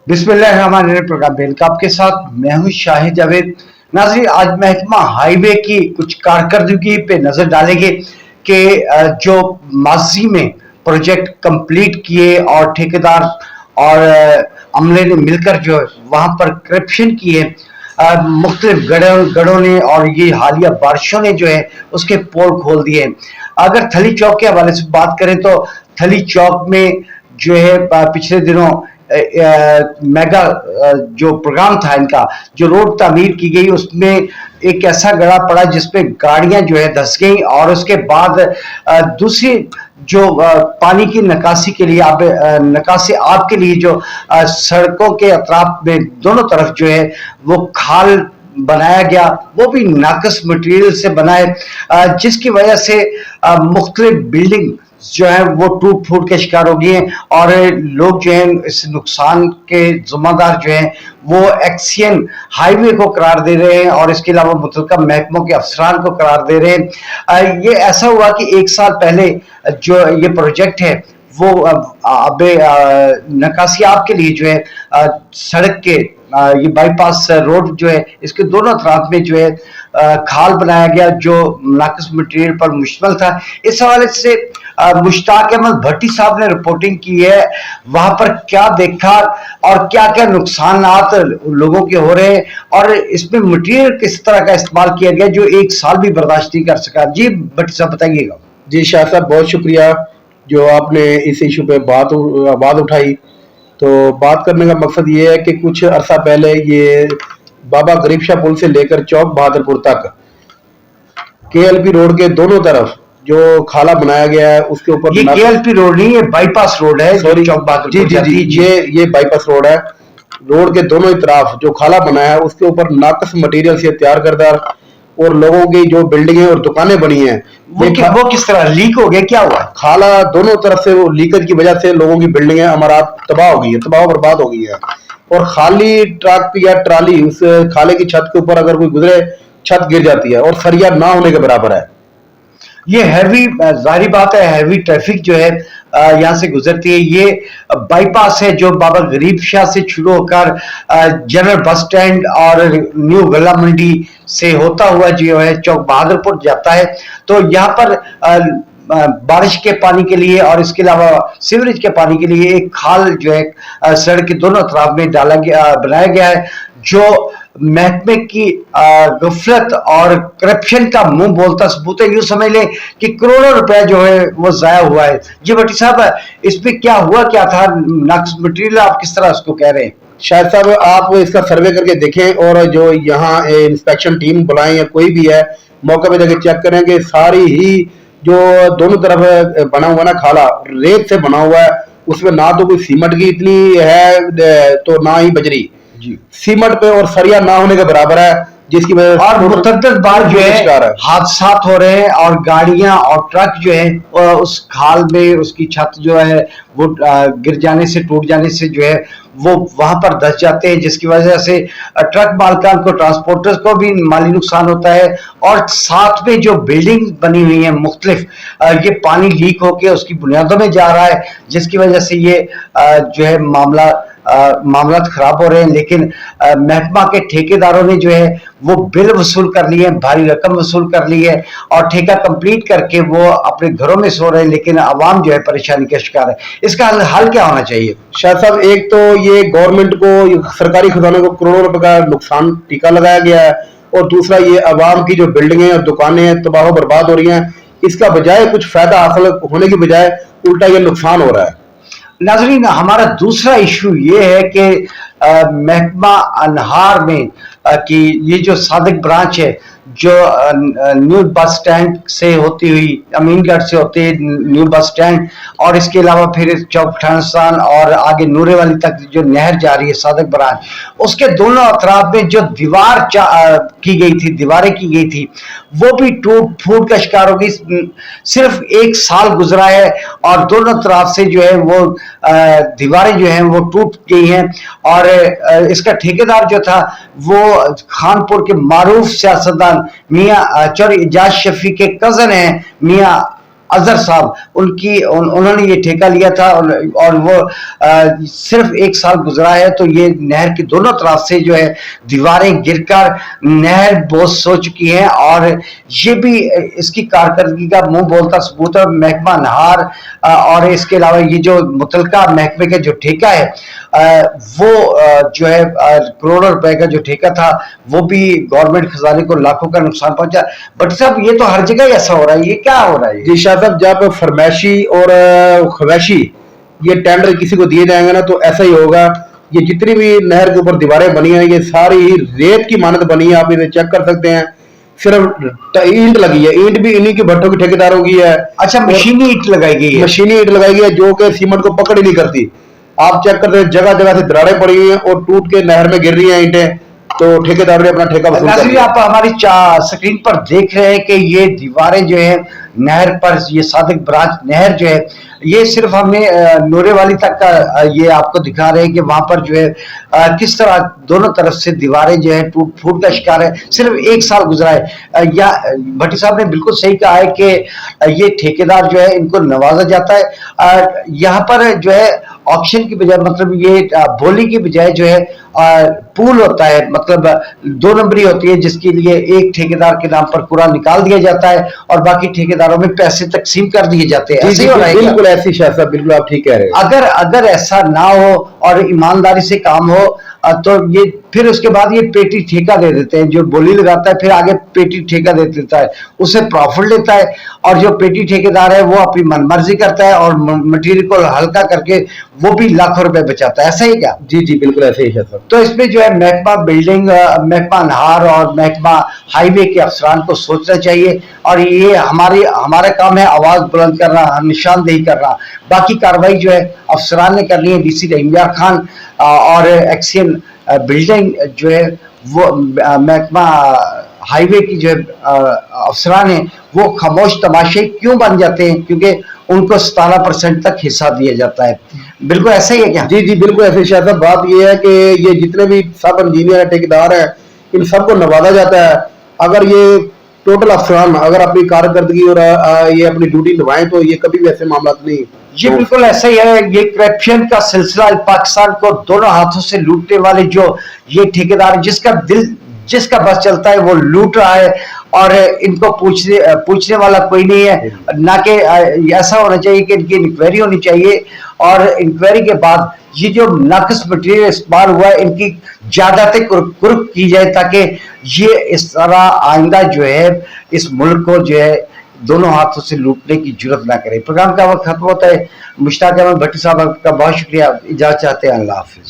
بسم اللہ الرحمن الرحیم پروگرام بین کاپ کے ساتھ میں ہوں شاہد جاوید۔ ناظرین، آج محکمہ ہائی وے کی کچھ کارکردگی پہ نظر ڈالیں گے کہ جو ماضی میں پروجیکٹ کمپلیٹ کیے اور ٹھیکیدار اور عملے نے مل کر جو وہاں پر کرپشن کی ہے، مختلف گڑھوں نے اور یہ حالیہ بارشوں نے جو ہے اس کے پول کھول دیے ہیں۔ اگر تھلی چوک کے حوالے سے بات کریں تو تھلی چوک میں جو ہے پچھلے دنوں میگا جو پروگرام تھا ان کا، جو روڈ تعمیر کی گئی، اس میں ایک ایسا گڑھا پڑا جس پہ گاڑیاں جو ہے دھس گئیں، اور اس کے بعد دوسری جو پانی کی نکاسی کے لیے نکاسی آب کے لیے جو سڑکوں کے اطراف میں دونوں طرف جو ہے وہ کھال بنایا گیا، وہ بھی ناقص مٹیریل سے بنائے، جس کی وجہ سے مختلف بلڈنگ جو ہے وہ ٹوٹ پھوٹ کے شکار ہو گئی ہیں، اور لوگ جو ہیں اس نقصان کے ذمہ دار جو ہیں وہ ایکسین ہائی وے کو قرار دے رہے ہیں، اور اس کے علاوہ متعلقہ محکموں کے افسران کو قرار دے رہے ہیں۔ یہ ایسا ہوا کہ ایک سال پہلے جو یہ پروجیکٹ ہے وہ نکاسی آب کے لیے جو ہے سڑک کے یہ بائی پاس روڈ جو ہے اس کے دونوں اطراف میں جو ہے کھال بنایا گیا جو ناقص مٹیریل پر مشتمل تھا۔ اس حوالے سے مشتاق احمد بھٹی صاحب نے رپورٹنگ کی ہے، وہاں پر کیا دیکھا اور کیا کیا نقصانات لوگوں کے ہو رہے ہیں، اور اس میں مٹیریل کس طرح کا استعمال کیا گیا جو ایک سال بھی برداشت نہیں کر سکا۔ جی بھٹی صاحب بتائیے گا۔ جی شاہ صاحب، بہت شکریہ جو آپ نے اس ایشو پہ بات اٹھائی۔ تو بات کرنے کا مقصد یہ ہے کہ کچھ عرصہ پہلے یہ بابا غریب شاہ پل سے لے کر چوک بہادر پور تک کے ایل پی روڈ کے دونوں طرف جو کھالا بنایا گیا ہے اس کے اوپر، یہ کے ایل پی روڈ نہیں، یہ بائی پاس روڈ ہے، سوری چوک بہادر جی پور جی جی یہ بائی پاس روڈ ہے۔ روڈ کے دونوں طرف جو کھالا بنایا ہے اس کے اوپر ناقص مٹیریل سے تیار کردہ اور لوگوں کی جو بلڈنگیں اور دکانیں بنی ہیں وہ کس طرح لیک ہو گیا، کیا ہوا؟ کھالا دونوں طرف سے وہ لیکج کی وجہ سے لوگوں کی بلڈنگیں عمارات تباہ ہو گئی ہیں، تباہ و برباد ہو گئی ہے، اور خالی ٹرک یا ٹرالی اس کھالے کی چھت کے اوپر اگر کوئی گزرے چھت گر جاتی ہے اور سریا نہ ہونے کے برابر ہے۔ یہ ہیوی، ظاہری بات ہے، ہیوی ٹریفک جو ہے یہاں سے گزرتی ہے۔ یہ بائی پاس ہے جو بابا غریب شاہ سے شروع ہو کر جنرل بس سٹینڈ اور نیو گلا منڈی سے ہوتا ہوا جو ہے چوک بہادر پور جاتا ہے۔ تو یہاں پر بارش کے پانی کے لیے اور اس کے علاوہ سیوریج کے پانی کے لیے ایک کھال جو ہے سڑک کے دونوں اطراف میں بنایا گیا ہے، جو محکمے کی غفلت اور کرپشن کا منہ بولتا ثبوت ہے۔ یوں سمجھ لیں کہ کروڑوں روپے جو ہے وہ ضائع ہوا ہے۔ جی بھٹی صاحب، اس پہ کیا ہوا، کیا تھا ناقص مٹیریل، آپ کس طرح اس کو کہہ رہے ہیں؟ شاہد صاحب، آپ اس کا سروے کر کے دیکھیں، اور جو یہاں انسپیکشن ٹیم بلائیں یا کوئی بھی ہے موقع پہ جا کے چیک کریں کہ ساری ہی جو دونوں طرف بنا ہوا نا کھالا ریت سے بنا ہوا ہے، اس میں نہ تو کوئی سیمنٹ کی اتنی ہے تو نہ ہی بجری، سیمنٹ پہ اور سریا نہ ہونے کے برابر ہے، جس کی وجہ سے اور متعدد بار جو ہے حادثات ہو رہے ہیں، اور گاڑیاں اور ٹرک جو ہے اس کھال میں اس کی چھت جو ہے وہ گر جانے سے، ٹوٹ جانے سے جو ہے وہ وہاں پر دھس جاتے ہیں، جس کی وجہ سے ٹرک مالکان کو، ٹرانسپورٹرز کو بھی مالی نقصان ہوتا ہے، اور ساتھ میں جو بلڈنگ بنی ہوئی ہیں مختلف، یہ پانی لیک ہو کے اس کی بنیادوں میں جا رہا ہے، جس کی وجہ سے یہ جو ہے معاملات خراب ہو رہے ہیں۔ لیکن محکمہ کے ٹھیکیداروں نے جو ہے وہ بل وصول کر لیے، بھاری رقم وصول کر لی ہے، اور ٹھیکہ کمپلیٹ کر کے وہ اپنے گھروں میں سو رہے ہیں، لیکن عوام جو ہے پریشانی کا شکار ہے۔ اس کا حل کیا ہونا چاہیے؟ شاہ صاحب، ایک تو یہ گورنمنٹ کو، سرکاری خزانے کو کروڑوں روپے کا نقصان ٹیکہ لگایا گیا ہے، اور دوسرا یہ عوام کی جو بلڈنگیں اور دکانیں تباہ و برباد ہو رہی ہیں، اس کا بجائے کچھ فائدہ حاصل ہونے کی بجائے الٹا یہ نقصان ہو رہا ہے۔ ناظرین، ہمارا دوسرا ایشو یہ ہے کہ محکمہ انہار میں کی یہ جو صادق برانچ ہے، جو نیو بس سٹینڈ سے ہوتی ہوئی امین گڑھ سے ہوتے نیو بس سٹینڈ، اور اس کے علاوہ پھر چوک پٹھانستان اور آگے نورے والی تک جو نہر جا رہی ہے صادق برانچ، اس کے دونوں اطراف میں جو کی گئی تھی، دیواریں کی گئی تھی، وہ بھی ٹوٹ پھوٹ کا شکار ہو گئی۔ صرف ایک سال گزرا ہے اور دونوں طرف سے جو ہے وہ دیواریں جو ہیں وہ ٹوٹ گئی ہیں، اور اس کا ٹھیکیدار جو تھا وہ خانپور کے معروف سیاستدان میاں چوری اجاز شفیع کے کزن ہیں، میاں اظہر صاحب انہوں نے یہ ٹھیکہ لیا تھا اور وہ صرف 1 سال گزرا ہے تو یہ نہر کی دونوں طرف سے جو ہے دیواریں گر کر نہر بوس ہو چکی ہے، اور یہ بھی اس کی کارکردگی کا منہ بولتا ثبوت ہے۔ محکمہ نہار اور اس کے علاوہ یہ جو متعلقہ محکمے کا جو ٹھیکہ ہے وہ جو ہے کروڑوں روپے کا جو ٹھیکہ تھا وہ بھی گورنمنٹ خزانے کو لاکھوں کا نقصان پہنچا۔ بٹ صاحب یہ تو ہر جگہ ہی ایسا ہو رہا ہے، یہ کیا ہو رہا ہے؟ جی شاہ صاحب، جب فرمائشی اور خویشی یہ ٹینڈر کسی کو دیے جائیں گے نا تو ایسا ہی ہوگا۔ یہ جتنی بھی نہر کے اوپر دیواریں بنی ہیں یہ ساری ہی ریت کی مانند بنی ہے، آپ اسے چیک کر سکتے ہیں۔ صرف اینٹ لگی ہے، اینٹ بھی انہی کی بھٹوں کی ٹھیکیداروں کی ہے۔ اچھا، مشینی اینٹ لگائی گئی ہے؟ مشینی اینٹ لگائی گئی ہے جو کہ سیمنٹ کو پکڑ ہی نہیں کرتی۔ آپ چیک کرتے ہیں جگہ جگہ سے دراڑیں پڑی ہوئی ہیں اور ٹوٹ کے نہر میں گر رہی ہیں اینٹیں، تو ٹھیکیدار نے اپنا ٹھیکہ وصول کر ناظرین لیا۔ آپ ہماری سکرین پر دیکھ رہے ہیں کہ یہ دیواریں جو ہیں نہر پر، یہ صادق برانچ نہر جو ہے یہ صرف ہمیں نورے والی تک کا یہ آپ کو دکھا رہے ہیں کہ وہاں پر جو ہے کس طرح دونوں طرف سے دیواریں جو ہیں ٹوٹ پھوٹ کا شکار ہے۔ صرف 1 سال گزرا ہے۔ یا بھٹی صاحب نے بالکل صحیح کہا ہے کہ یہ ٹھیکیدار جو ہے ان کو نوازا جاتا ہے۔ یہاں پر جو ہے آکشن کی بجائے، مطلب یہ بولی کی بجائے جو ہے پول ہوتا ہے، مطلب 2 نمبری ہوتی ہے جس کے لیے ایک ٹھیکیدار کے نام پر پورا نکال دیا جاتا ہے اور باقی ٹھیکیداروں میں پیسے تقسیم کر دیے جاتے ہیں۔ ایسے ہی ہو رہا ہے کیا؟ بالکل ایسی شاہ صاحب، بالکل آپ ٹھیک کہہ رہے ہیں۔ اگر ایسا نہ ہو اور ایمانداری سے کام ہو تو یہ پھر اس کے بعد یہ پیٹی ٹھیکہ دے دیتے ہیں، جو بولی لگاتا ہے پھر آگے پیٹی ٹھیکہ دے دیتا ہے، اس سے پروفٹ لیتا ہے، اور جو پیٹی ٹھیکیدار ہے وہ اپنی من مرضی کرتا ہے اور مٹیریل کو ہلکا کر کے وہ بھی لاکھوں روپے بچاتا ہے۔ ایسا ہی کیا؟ جی جی بالکل ایسے ہی شاہ صاحب۔ تو اس میں جو ہے محکمہ بلڈنگ، محکمہ نہار اور محکمہ ہائی وے کے افسران کو سوچنا چاہیے، اور یہ ہمارا کام ہے آواز بلند کرنا، نشاندہی کرنا۔ باقی کارروائی جو ہے افسران نے کرنی ہے۔ ڈی سی رحیم یار خان اور ایکسین بلڈنگ جو ہے وہ محکمہ ہائی وے کی جو افسران ہیں وہ خاموش تماشے کیوں بن جاتے ہیں؟ کیونکہ ان کو 17% تک حصہ دیا جاتا ہے۔ بالکل ایسا ہی ہے کیا؟ جی جی بالکل ایسے شاہ صاحب۔ بات یہ ہے کہ یہ جتنے بھی سب انجینئر ہیں، ٹھیکیدار ہیں، ان سب کو نوازا جاتا ہے۔ اگر یہ ٹوٹل افسران اگر اپنی کارکردگی اور یہ اپنی ڈیوٹی نبھائیں تو یہ کبھی بھی ایسے معاملات نہیں۔ یہ بالکل ایسا ہی ہے۔ یہ کرپشن کا سلسلہ پاکستان کو دونوں ہاتھوں سے لوٹنے والے جو یہ ٹھیکیدار، جس کا بس چلتا ہے وہ لوٹ رہا ہے، اور ان کو پوچھنے والا کوئی نہیں ہے۔ نہ کہ ایسا ہونا چاہیے کہ ان کی انکوائری ہونی چاہیے، اور انکوائری کے بعد یہ جو ناقص مٹیریل استعمال ہوا ہے ان کی جائیدادیں قرق کی جائے، تاکہ یہ اس طرح آئندہ جو ہے اس ملک کو جو ہے دونوں ہاتھوں سے لوٹنے کی جرت نہ کرے۔ پروگرام کا وقت ختم ہوتا ہے۔ مشتاق احمد بھٹی صاحب کا بہت شکریہ، اجازت چاہتے ہیں، اللہ حافظ۔